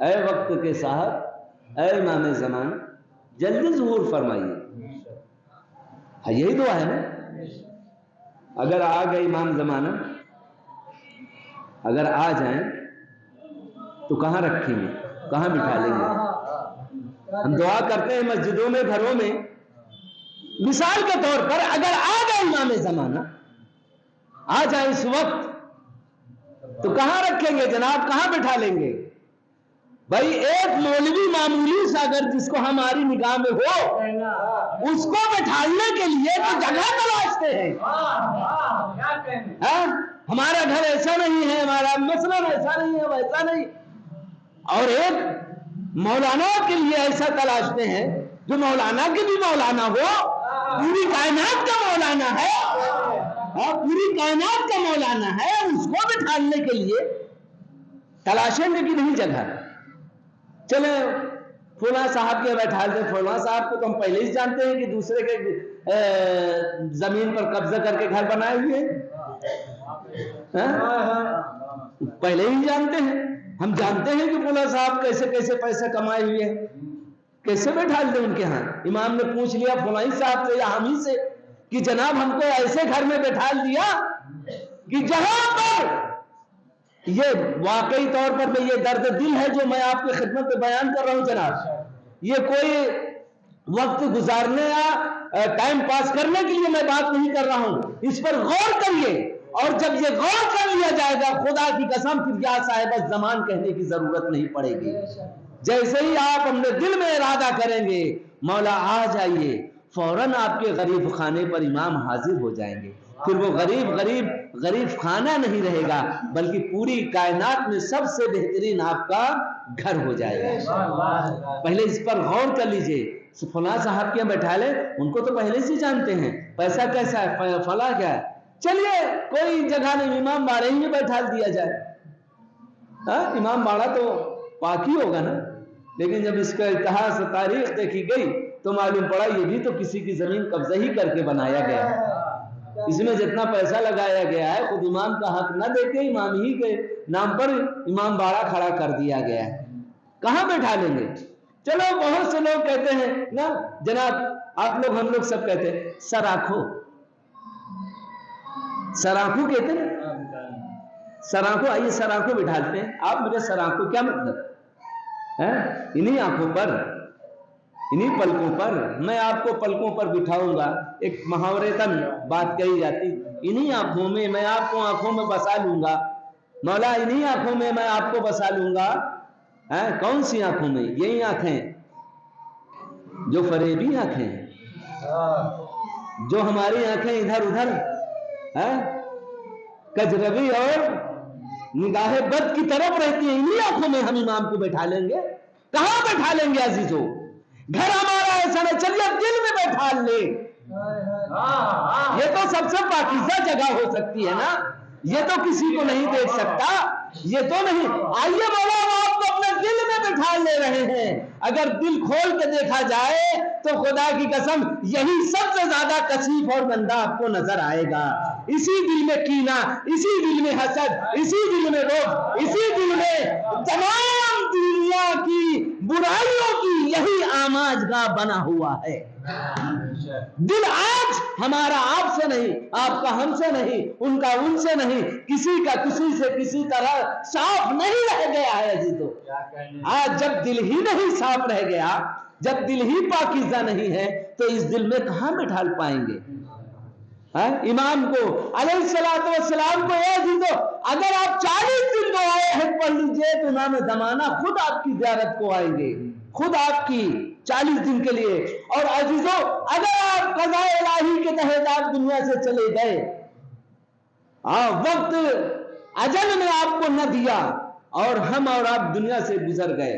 اے وقت کے صاحب، اے امام زمان، جلدی ظہور فرمائیے۔ یہی دعا ہے نا؟ اگر آ گئے امام زمانہ، اگر آ جائیں تو کہاں رکھیں گے، کہاں بٹھا لیں گے؟ ہم دعا کرتے ہیں مسجدوں میں، گھروں میں، مثال کے طور پر اگر آ گئے امام زمانہ، آ جائیں اس وقت، تو کہاں رکھیں گے جناب، کہاں بٹھا لیں گے؟ بھائی ایک مولوی معمولی سا اگر جس کو ہماری نگاہ میں ہو، اس کو بٹھانے کے لیے تو جگہ تلاشتے ہیں۔ ہمارا گھر ایسا نہیں ہے، ہمارا مثلاً ایسا نہیں ہے، ویسا نہیں، اور ایک مولانا کے لیے ایسا تلاشتے ہیں جو مولانا کے بھی مولانا ہو، پوری کائنات کا مولانا ہے، پوری کائنات کا مولانا ہے، اس کو بٹھانے کے لیے تلاشیں گے کہ نہیں جگہ؟ چلے فلاں صاحب کے بیٹھا دیں، فلاں صاحب کو تو ہم پہلے ہی جانتے ہیں کہ دوسرے کے زمین پر قبضہ کر کے گھر بنائے ہوئے ہیں، پہلے ہی جانتے ہیں، ہم جانتے ہیں کہ فلاں صاحب کیسے کیسے پیسے کمائے ہوئے ہیں، کیسے بیٹھا دیں ان کے ہاں؟ امام نے پوچھ لیا فلاں صاحب سے یا ہم ہی سے کہ جناب ہم کو ایسے گھر میں بیٹھا دیا کہ جہاں پر یہ واقعی طور پر میں یہ درد دل ہے جو میں آپ کی خدمت میں بیان کر رہا ہوں جناب، یہ کوئی وقت گزارنے یا ٹائم پاس کرنے کے لیے میں بات نہیں کر رہا ہوں، اس پر غور کریے، اور جب یہ غور کر لیا جائے گا خدا کی قسم پھر یا صاحب الزمان کہنے کی ضرورت نہیں پڑے گی۔ جیسے ہی آپ اپنے دل میں ارادہ کریں گے مولا آ جائیے، فوراً آپ کے غریب خانے پر امام حاضر ہو جائیں گے۔ پھر وہ غریب خانہ نہیں رہے گا، بلکہ پوری کائنات میں سب سے بہترین آپ کا گھر ہو جائے گا۔ پہلے اس پر غور کر لیجئے، فلاں صاحب کے بیٹھا لے، ان کو تو پہلے سے جانتے ہیں پیسہ کیسا ہے، فلاں کیا ہے، چلیے کوئی جگہ نہیں، امام باڑے ہی میں بیٹھا دیا جائے۔ امام باڑا تو پاک ہی ہوگا نا، لیکن جب اس کا اتہاس تاریخ دیکھی گئی تو معلوم پڑا یہ بھی تو کسی کی زمین قبضہ ہی کر کے بنایا گیا ہے، اس میں جتنا پیسہ لگایا گیا ہے خود امام کا حق نہ دے کے امام ہی کے نام پر امام باڑا کھڑا کر دیا گیا ہے، کہاں بیٹھا لیں گے؟ چلو بہت سے لوگ کہتے ہیں نا جناب، آپ لوگ ہم لوگ سب کہتے ہیں سراکھو، سراکھو کہتے ہیں، سراکھو، آئیے سراکھو بٹھاتے ہیں۔ آپ مجھے سراکھو کیا مطلب ہے؟ انہی آنکھوں پر، انہی پلکوں پر، میں آپ کو پلکوں پر بٹھاؤں گا، ایک محاورتاً بات کہی جاتی، انہی آنکھوں میں میں آپ کو آنکھوں میں بسا لوں گا، مولا انہی آنکھوں میں میں آپ کو بسا لوں گا۔ کون سی آنکھوں میں؟ یہی آنکھیں جو فریبی آنکھیں ہیں، جو ہماری آنکھیں ادھر ادھر کجروی اور نگاہ بد کی طرف رہتی ہیں، انہی آنکھوں میں ہم امام کو بیٹھا لیں گے۔ کہاں بیٹھا لیں گے عزیزو؟ گھر ہمارا ایسا نہ، چلیے دل میں بیٹھا لیں، یہ تو سب سے پاکیزہ جگہ ہو سکتی ہے نا، یہ تو کسی کو نہیں دیکھ سکتا، یہ تو نہیں۔ آئیے مولا ہم آپ کو اپنے دل میں بٹھا لے رہے ہیں، اگر دل کھول کے دیکھا جائے تو خدا کی قسم یہی سب سے زیادہ کثیف اور گندا آپ کو نظر آئے گا۔ اسی دل میں کینہ، اسی دل میں حسد، اسی دل میں روب، اسی دل میں تمام دنیا کی برائیوں کی یہی آماج گاہ بنا ہوا ہے۔ دل آج ہمارا آپ سے نہیں، آپ کا ہم سے نہیں، ان کا ان سے نہیں، کسی کا کسی سے کسی طرح صاف نہیں رہ گیا ہے عزیزو۔ آج جب دل ہی نہیں صاف رہ گیا، جب دل ہی پاکیزہ نہیں ہے، تو اس دل میں کہاں بٹھا پائیں گے؟ امام کو علیہ السلام کو، اے عزیزو اگر آپ 40 دن دعائے عہد پڑھ لیجئے تو امام زمانہ خود آپ کی زیارت کو آئیں گے، خود آپ کی 40 دن کے لیے۔ اور عزیزو اگر آپ قضاء الہی کے تحت آپ دنیا سے چلے گئے، وقت اجل نے آپ کو نہ دیا اور ہم اور آپ دنیا سے گزر گئے،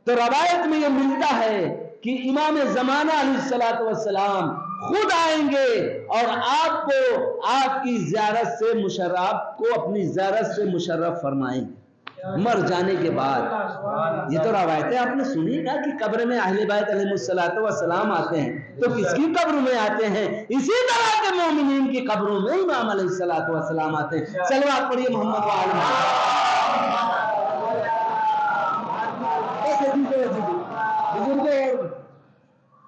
تو روایت میں یہ ملتا ہے کہ امام زمانہ علیہ السلام خود آئیں گے اور آپ کو آپ کی زیارت سے مشرف کو اپنی زیارت سے مشرف فرمائیں گے مر جانے کے بعد۔ یہ تو روایتیں آپ نے سنی نا کہ قبر میں اہل بیت علیہ السلام آتے ہیں، تو کس کی قبر میں آتے ہیں؟ اسی طرح کے مومنین کی قبروں میں امام علیہ السلام آتے ہیں۔ صلوات پڑھیے محمد و آل محمد۔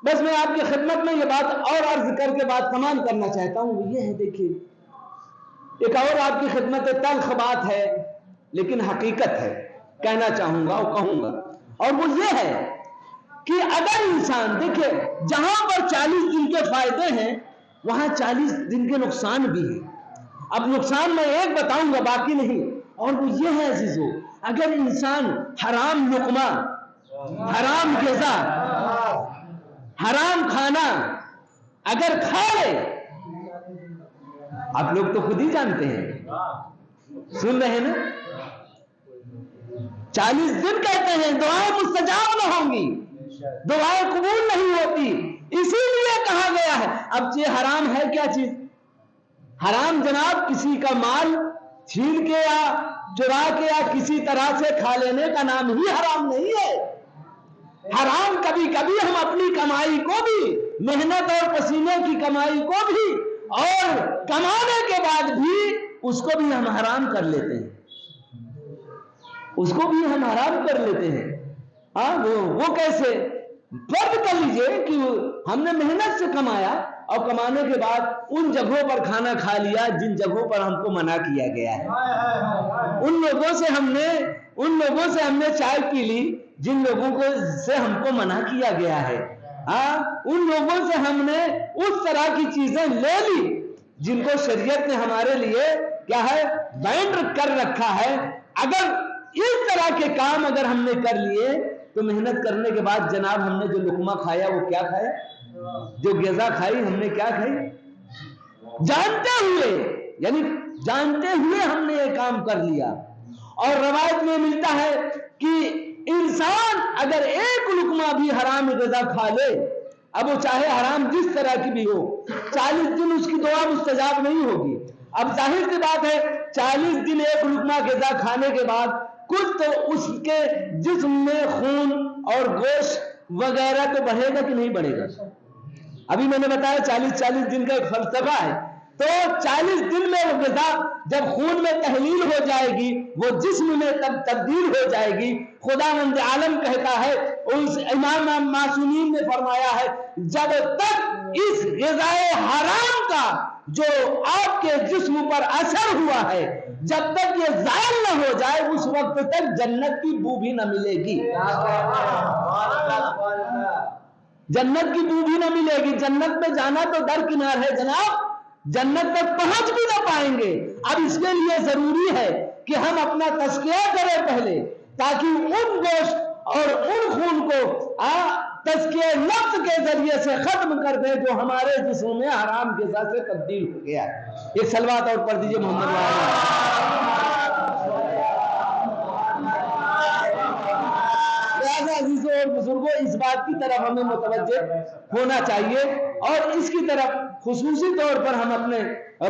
بس میں آپ کی خدمت میں یہ بات اور عرض کر کے بات تمام کرنا چاہتا ہوں، وہ یہ ہے، دیکھیے ایک اور آپ کی خدمت تلخ بات ہے لیکن حقیقت ہے، کہنا چاہوں گا اور کہوں گا، اور وہ یہ ہے کہ اگر انسان دیکھیں جہاں پر 40 دن کے فائدے ہیں وہاں 40 دن کے نقصان بھی ہیں۔ اب نقصان میں ایک بتاؤں گا باقی نہیں، اور وہ یہ ہے عزیزو اگر انسان حرام لقمہ، حرام غذا، حرام کھانا اگر کھا لے، آپ لوگ تو خود ہی جانتے ہیں، سن رہے ہیں نا، 40 دن کہتے ہیں دعائیں مستجاب نہ ہوں گی، دعائیں قبول نہیں ہوتی، اسی لیے کہا گیا ہے۔ اب یہ حرام ہے کیا چیز؟ حرام جناب کسی کا مال چھین کے یا چرا کے یا کسی طرح سے کھا لینے کا نام ہی حرام نہیں ہے۔ حرام کبھی کبھی ہم اپنی کمائی کو بھی، محنت اور پسینے کی کمائی کو بھی، اور کمانے کے بعد بھی اس کو بھی ہم حرام کر لیتے ہیں، اس کو بھی ہم حرام کر لیتے ہیں۔ وہ کیسے؟ فرض کر لیجئے کہ ہم نے محنت سے کمایا اور کمانے کے بعد ان جگہوں پر کھانا کھا لیا جن جگہوں پر ہم کو منع کیا گیا ہے، ان لوگوں سے ہم نے چائے پی لی جن لوگوں سے ہم کو منع کیا گیا ہے، ان لوگوں سے ہم نے اس طرح کی چیزیں لے لی جن کو شریعت نے ہمارے لیے کیا ہے بینڈ کر رکھا ہے۔ اگر اس طرح کے کام اگر ہم نے کر لیے تو محنت کرنے کے بعد جناب ہم نے جو لقمہ کھایا وہ کیا کھایا، جو غذا کھائی ہم نے کیا کھائی، جانتے ہوئے، یعنی جانتے ہوئے ہم نے یہ کام کر لیا۔ اور روایت میں ملتا ہے کہ انسان اگر ایک لقمہ بھی حرام غذا کھا لے، اب وہ چاہے حرام جس طرح کی بھی ہو، 40 دن اس کی دعا مستجاب نہیں ہوگی۔ اب ظاہر سی بات ہے 40 دن ایک لقمہ غذا کھانے کے بعد کچھ تو اس کے جسم میں خون اور گوشت وغیرہ تو بڑھے گا کہ نہیں بڑھے گا؟ ابھی میں نے بتایا 40 دن کا ایک فلسفہ ہے، تو 40 دن میں وہ غذا جب خون میں تحلیل ہو جائے گی وہ جسم میں تبدیل ہو جائے گی۔ خداوند عالم کہتا ہے، اس امام معصومین نے فرمایا ہے، جب تک اس غذائے حرام کا جو آپ کے جسم پر اثر ہوا ہے جب تک یہ زائل نہ ہو جائے اس وقت تک جنت کی بو بھی نہ ملے گی، جنت کی بو بھی نہ ملے گی۔ جنت میں جانا تو درکنار ہے جناب، جنت تک پہنچ بھی نہ پائیں گے۔ اب اس کے لیے ضروری ہے کہ ہم اپنا تزکیہ کریں پہلے، تاکہ ان گوشت اور ان خون کو تزکیہ نفس کے ذریعے سے ختم کر دیں جو ہمارے جسم میں حرام غذا سے تبدیل ہو گیا ہے۔ ایک صلوات اور پڑھ دیجئے محمد عزیزوں اور بزرگوں، اس بات کی طرف ہمیں متوجہ ہونا چاہیے، اور اس کی طرف خصوصی طور پر ہم اپنے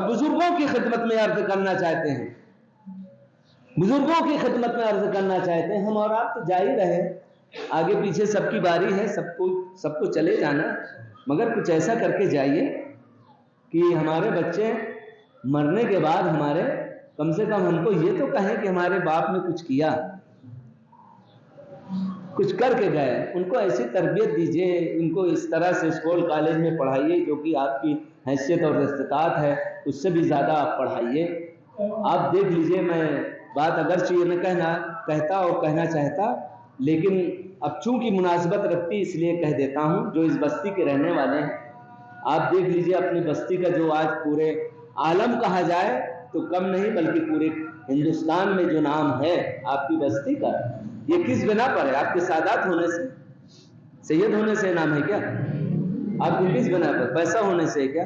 بزرگوں کی خدمت میں عرض کرنا چاہتے ہیں، بزرگوں کی خدمت میں عرض کرنا چاہتے ہیں۔ ہم اور آپ تو جا ہی رہے، آگے پیچھے سب کی باری ہے، سب کو چلے جانا، مگر کچھ ایسا کر کے جائیے کہ ہمارے بچے مرنے کے بعد ہمارے کم سے کم ہم کو یہ تو کہیں کہ ہمارے باپ نے کچھ کیا، کچھ کر کے گئے۔ ان کو ایسی تربیت دیجئے، ان کو اس طرح سے اسکول کالج میں پڑھائیے جو کہ آپ کی حیثیت اور استطاعت ہے اس سے بھی زیادہ آپ پڑھائیے۔ آپ دیکھ لیجئے، میں بات اگرچہ یہ نہ کہتا اور کہنا چاہتا، لیکن اب چونکہ مناسبت رکھتی اس لیے کہہ دیتا ہوں، جو اس بستی کے رہنے والے ہیں آپ دیکھ لیجئے اپنی بستی کا جو آج پورے عالم کہا جائے تو کم نہیں بلکہ پورے ہندوستان میں جو نام ہے آپ کی بستی کا، یہ کس بنا پر ہے؟ آپ کے سادات ہونے سے، سید ہونے سے نام ہے کیا؟ آپ کو کس بنا پر؟ پیسہ ہونے سے کیا؟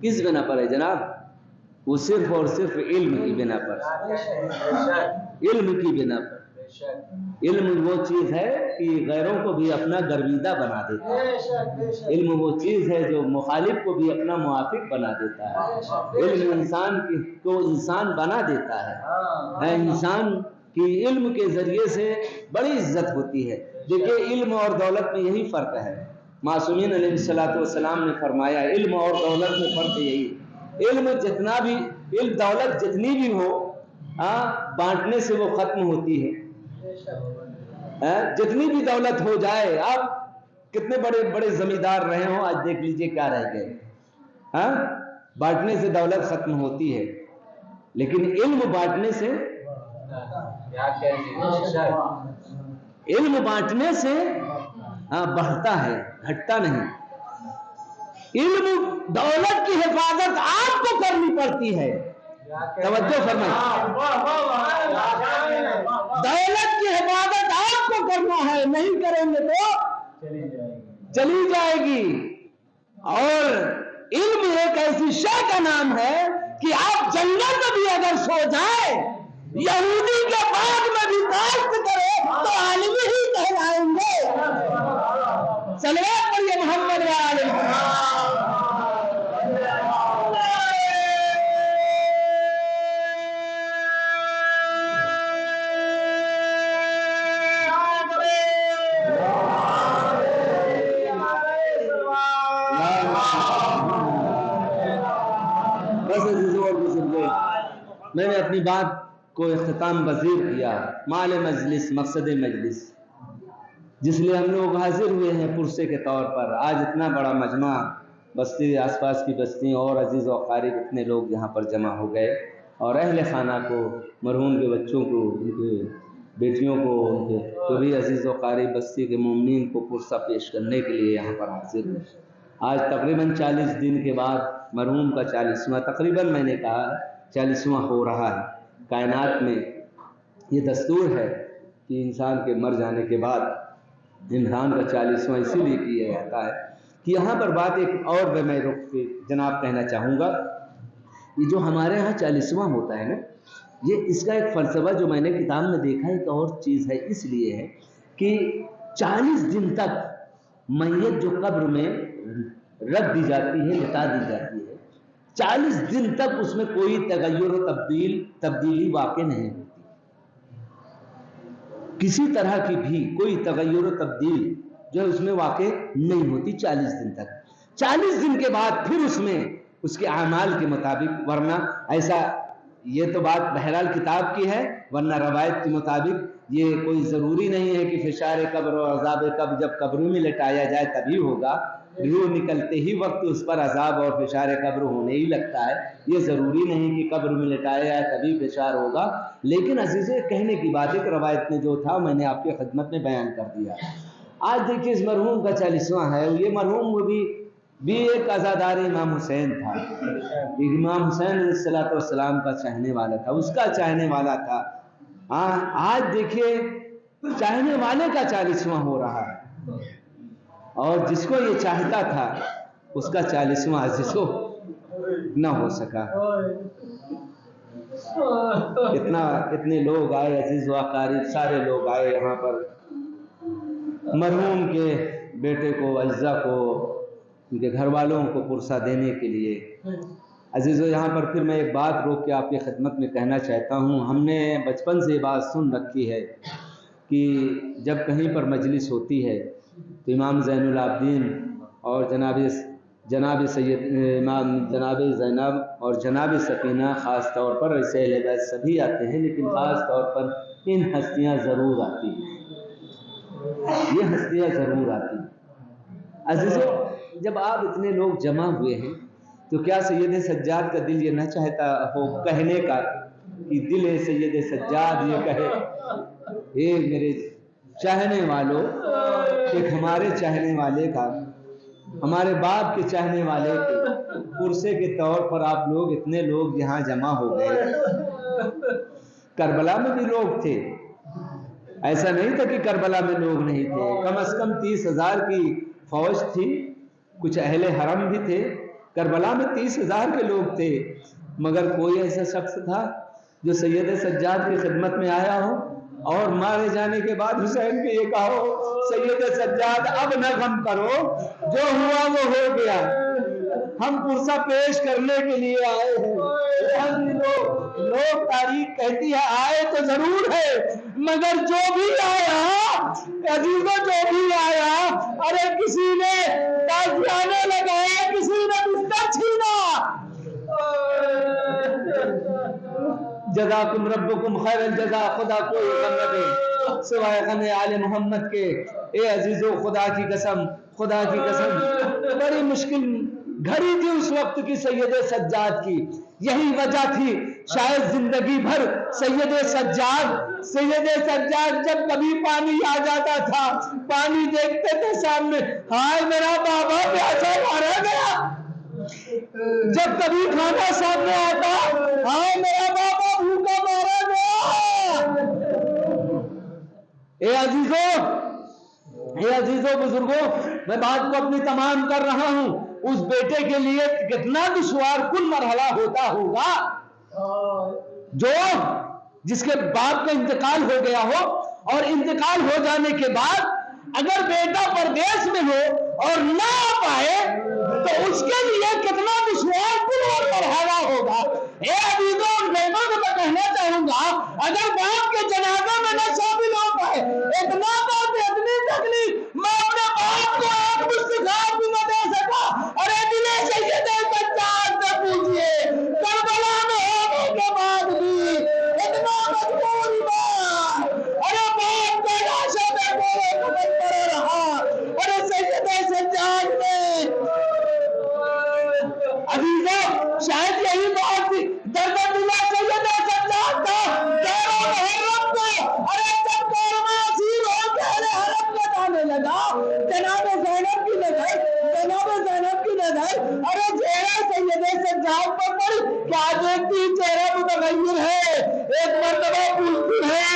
کس بنا پر ہے جناب؟ وہ صرف اور صرف علم کی بنا پر، علم کی بنا پر۔ علم وہ چیز ہے کہ غیروں کو بھی اپنا گرویدہ بنا دیتا ہے، علم وہ چیز ہے جو مخالف کو بھی اپنا موافق بنا دیتا ہے، علم انسان کو انسان بنا دیتا ہے، انسان کی علم کے ذریعے سے بڑی عزت ہوتی ہے۔ دیکھیے علم اور دولت میں یہی فرق ہے، معصومین علیہ الصلوۃ والسلام نے فرمایا علم اور دولت میں فرق یہی ہے، علم جتنا بھی، علم دولت جتنی بھی ہو بانٹنے سے وہ ختم ہوتی ہے، جتنی بھی دولت ہو جائے، آپ کتنے بڑے بڑے زمیندار رہے ہوں، آج دیکھ لیجئے کیا رہ گئے، بانٹنے سے دولت ختم ہوتی ہے، لیکن علم بانٹنے سے، علم بانٹنے سے بڑھتا ہے، گھٹتا نہیں۔ علم دولت کی حفاظت آپ کو کرنی پڑتی ہے، توجہ فرمائیں، دولت کی حفاظت آپ کو کرنا ہے، نہیں کریں گے تو چلی جائے گی۔ اور علم ایک ایسی شے کا نام ہے کہ آپ جنگل میں بھی اگر سو جائے، یہودی کے باغ میں بھی کاشت کرے تو عالم ہی کہلائیں گے۔ صلوات پڑھیے محمد وآل محمد۔ میں نے اپنی بات کو اختتام پذیر کیا، مال مجلس، مقصد مجلس جس لیے ہم لوگ حاضر ہوئے ہیں پرسے کے طور پر، آج اتنا بڑا مجمع، بستی آس پاس کی بستیوں اور عزیز و اقارب اتنے لوگ یہاں پر جمع ہو گئے، اور اہل خانہ کو، مرحوم کے بچوں کو، ان کے بیٹیوں کو، ان کے جو بھی عزیز و اقارب بستی کے مومنین کو پرسہ پیش کرنے کے لیے یہاں پر حاضر ہوئے۔ آج تقریباً 40 دن کے بعد مرحوم کا 40واں، تقریباً میں نے کہا 40واں ہو رہا ہے۔ کائنات میں یہ دستور ہے کہ انسان کے مر جانے کے بعد انسان کا 40واں اسی لیے کیا جاتا ہے کہ یہاں پر بات ایک اور میں رخ جناب کہنا چاہوں گا، یہ جو ہمارے ہاں 40واں ہوتا ہے نا، یہ اس کا ایک فلسفہ جو میں نے کتاب میں دیکھا ایک اور چیز ہے، اس لیے ہے کہ 40 دن تک میت جو قبر میں رکھ دی جاتی ہے، لٹا دی جاتی ہے، 40 دن تک اس میں کوئی تغیر و تبدیلی واقع نہیں ہوتی، کسی طرح کی بھی کوئی تغیر و تبدیل جو اس میں واقع نہیں ہوتی 40 دن تک۔ 40 دن کے بعد پھر اس میں اس کے اعمال کے مطابق، ورنہ ایسا، یہ تو بات بہرحال کتاب کی ہے، ورنہ روایت کے مطابق یہ کوئی ضروری نہیں ہے کہ فشار قبر اور عذاب قبر جب قبروں میں لٹایا جائے تبھی ہوگا، روح نکلتے ہی وقت اس پر عذاب اور فشار قبر ہونے ہی لگتا ہے، یہ ضروری نہیں کہ قبر میں لٹایا جائے تبھی فشار ہوگا، لیکن عزیزوں کہنے کی بات ایک روایت میں جو تھا میں نے آپ کی خدمت میں بیان کر دیا۔ آج دیکھیے اس مرحوم کا 40واں ہے، یہ مرحوم وہ بھی ایک عزادار امام حسین تھا، امام حسین علیہ السلام کا چاہنے والا تھا، اس کا چاہنے والا تھا۔ آج دیکھیے چاہنے والے کا 40واں ہو رہا ہے، اور جس کو یہ چاہتا تھا اس کا 40واں عزیزوں نہ ہو سکا۔ اتنے لوگ آئے، عزیز و اقارب سارے لوگ آئے یہاں پر مرحوم کے بیٹے کو، اجزا کو، ان کے گھر والوں کو پرسہ دینے کے لیے۔ عزیزو یہاں پر پھر میں ایک بات روک کے آپ کی خدمت میں کہنا چاہتا ہوں، ہم نے بچپن سے یہ بات سن رکھی ہے کہ جب کہیں پر مجلس ہوتی ہے تو امام زین العابدین اور جناب زینب اور جناب سکینہ خاص طور پر، ایسے اہل بیت سبھی آتے ہیں لیکن خاص طور پر ان ہستیاں ضرور آتی ہیں، یہ ہستیاں ضرور آتی ہیں۔ عزیزو جب آپ اتنے لوگ جمع ہوئے ہیں تو کیا سید سجاد کا دل یہ نہ چاہتا ہو کہنے کا کہ دل سید سجاد یہ کہے، میرے چاہنے والوں، ایک ہمارے چاہنے والے کا ہمارے باپ کے چاہنے والے تھے، پرسے کے طور پر آپ لوگ اتنے لوگ یہاں جمع ہو گئے۔ کربلا میں بھی لوگ تھے، ایسا نہیں تھا کہ کربلا میں لوگ نہیں تھے، کم از کم 30,000 کی فوج تھی، کچھ اہل حرم بھی تھے، کربلا میں 30,000 کے لوگ تھے، مگر کوئی ایسا شخص تھا جو سید سجاد کی خدمت میں آیا ہو اور مارے جانے کے بعد حسین کو یہ کہا ہو سید سجاد اب نہ غم کرو، جو ہوا وہ ہو گیا، ہم پرسہ پیش کرنے کے لیے آئے ہیں۔ لوگ تاریخ کہتی ہے آئے تو ضرور ہے، مگر جو بھی آیا عزیزوں، جو بھی آیا، ارے کسی نے تازیانے لگائے، کسی نے بستر چھینا۔ جزاکم ربکم خیر الجزا، خدا کوئی غم نہ دے سوائے غم آل محمد کے۔ اے عزیزو، خدا کی قسم، خدا کی قسم، بڑی مشکل گھڑی تھی اس وقت کی سید سجاد کی، یہی وجہ تھی شاید زندگی بھر سید سجاد جب کبھی پانی آ جاتا تھا، پانی دیکھتے تھے سامنے، ہائے میرا بابا پیاسا مارا گیا، جب کبھی کھانا سامنے آتا، ہائے میرا بابا بھوکا مارا گیا۔ اے عزیزوں بزرگوں، میں بات کو اپنی تمام کر رہا ہوں، اس بیٹے کے لیے کتنا دشوار کن مرحلہ ہوتا ہوگا جو جس کے باپ کا انتقال ہو گیا ہو، اور انتقال ہو جانے کے بعد اگر بیٹا پردیس میں ہو اور نہ آ پائے تو اس کے لیے کتنا دشوار کن مرحلہ ہوگا۔ اے عزیزوں، ان بیٹوں کو میں کہنا چاہوں گا اگر باپ کے جنازے میں نہ شامل ہو پائے، اتنا بات، اتنی تکلیف، میں اپنے باپ کو ایک مستقاب بھی نہ دے سکا۔ ارے دل سید سجاد سے پوچھئے، کربلا میں ہونے کے بعد بھی اتنا مجبور میں، ارے باپ کا لاشا میں گولے کمل پڑا رہا، ارے سید سجاد نے عزیزوں، شاید یہی بات تھی درد دلا سید سجاد کا غیر محرم کو، ارے جب کارواں اسیر ہو کے اہل حرم میں جانے لگا، جناب زینب کی نظر، ارے چہرہ سید سجاد پر پڑی، کیا دیکھتی چہرہ متغیر ہے، ایک مرتبہ پوچھتی ہے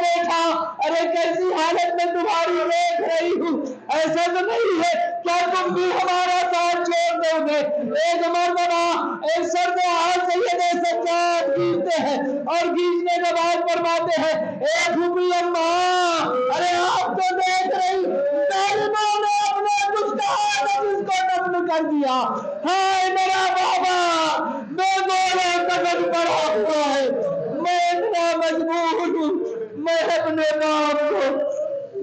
بیٹا ارے کیسی حالت میں تمہاری دیکھ رہی ہوں، ایسا تو نہیں ہے کیا تم بھی ہمارا ساتھ چھوڑ دو گے؟ ایک مرتبہ ایک سرد ہاتھ سید سجاد کھینچتے ہیں اور کھینچنے کے بعد فرماتے ہیں اے پھوپھی اماں، ارے آپ تو دیکھ رہی ظالموں نے اپنے کچھ کہا تھا جس کو دفن کر دیا، ہائے میرا بابا بے گولا کفن پڑا ہوا ہے، میں اتنا مجبور ہوں، میں اپنے باپ کو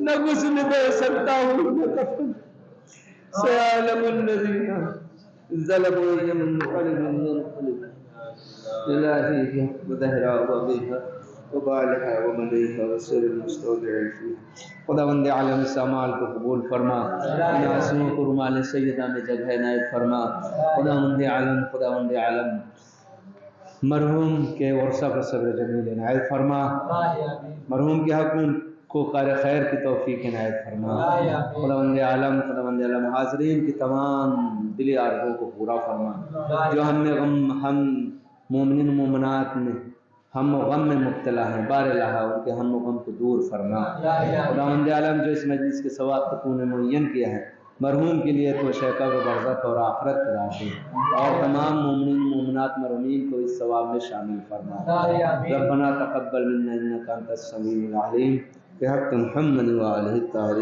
نہ غسل دے سکتا ہوں نہ کفن۔ سیعلم الذین ظلموا منقلب الہی ودہرا وبیہا وبالہا وملیہا وسر المستودع فیہا۔ خداوند عالم اس اعمال کو قبول فرما، ان آنسوؤں کو رومال سیدہ میں جگہ عنایت فرما۔ خداوند عالم مرحوم کے ورثہ پر صبر جمیل عنایت فرما، مرحوم کے حق کو قار خیر کی توفیق عنایت فرما۔ خداوند عالم حاضرین کی تمام دلی آرزوؤں کو پورا فرما، جو ہم مومنین مومنات میں ہم و غم میں مبتلا ہیں، بار الہ ان کے ہم و غم کو دور فرما۔ خداوند عالم جو اس مجلس کے ثواب کو تو نے معین کیا ہے، مرحوم کے لیے تو شیخہ و برزخ اور آخرت کرا دے، اور تمام مومنین مومنات مرحومین کو اس ثواب میں شامل فرما۔ ربنا تقبل منا انک انت السمیع العلیم، بحق محمد و آلہ الطاہرین۔